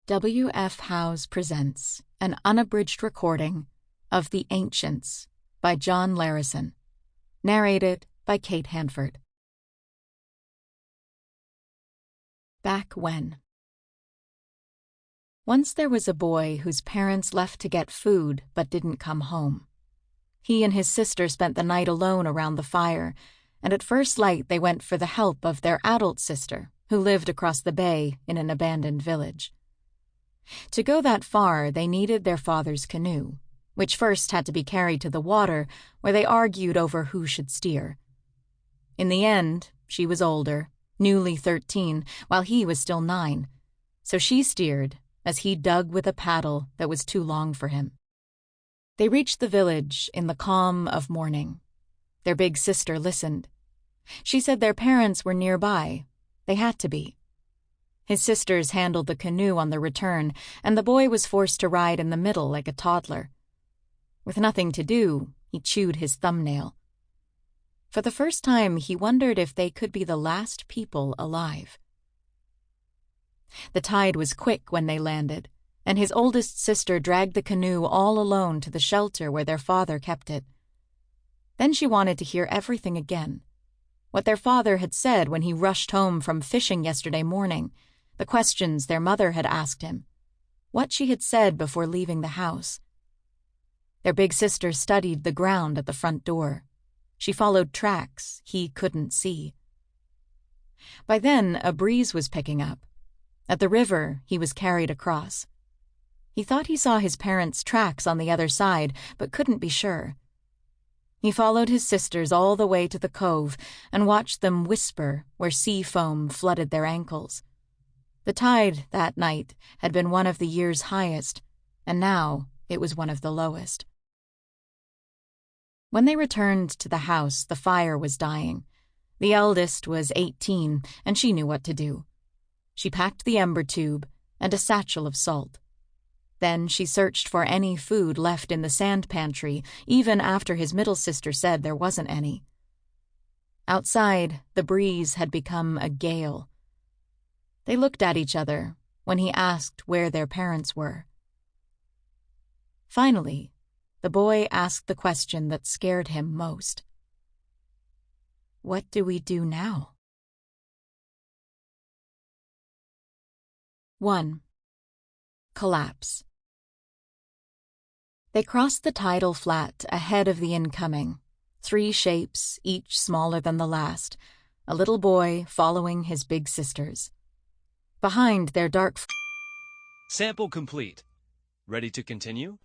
W.F. Howes presents an unabridged recording of The Ancients by John Larison, narrated by Kate Handford. Back when. Once there was a boy whose parents left to get food but didn't come home. He and his sister spent the night alone around the fire, and at first light they went for the help of their adult sister, who lived across the bay in an abandoned village. To go that far, they needed their father's canoe, which first had to be carried to the water, where they argued over who should steer. In the end, she was older, newly 13, while he was still 9, so she steered as he dug with a paddle that was too long for him. They reached the village in the calm of morning. Their big sister listened. She said their parents were nearby. They had to be. His sisters handled the canoe on the return, and the boy was forced to ride in the middle like a toddler. With nothing to do, he chewed his thumbnail. For the first time, he wondered if they could be the last people alive. The tide was quick when they landed, and his oldest sister dragged the canoe all alone to the shelter where their father kept it. Then she wanted to hear everything again. What their father had said when he rushed home from fishing yesterday morning, the questions their mother had asked him, what she had said before leaving the house. Their big sister studied the ground at the front door. She followed tracks he couldn't see. By then, a breeze was picking up. At the river, he was carried across. He thought he saw his parents' tracks on the other side, but couldn't be sure. He followed his sisters all the way to the cove and watched them whisper where sea foam flooded their ankles. The tide that night had been one of the year's highest, and now it was one of the lowest. When they returned to the house, the fire was dying. The eldest was 18, and she knew what to do. She packed the ember tube and a satchel of salt. Then she searched for any food left in the sand pantry, even after his middle sister said there wasn't any. Outside, the breeze had become a gale. They looked at each other when he asked where their parents were. Finally, the boy asked the question that scared him most. What do we do now? 1. Collapse. They crossed the tidal flat ahead of the incoming, 3 shapes, each smaller than the last, a little boy following his big sisters. Behind their dark... Sample complete. Ready to continue?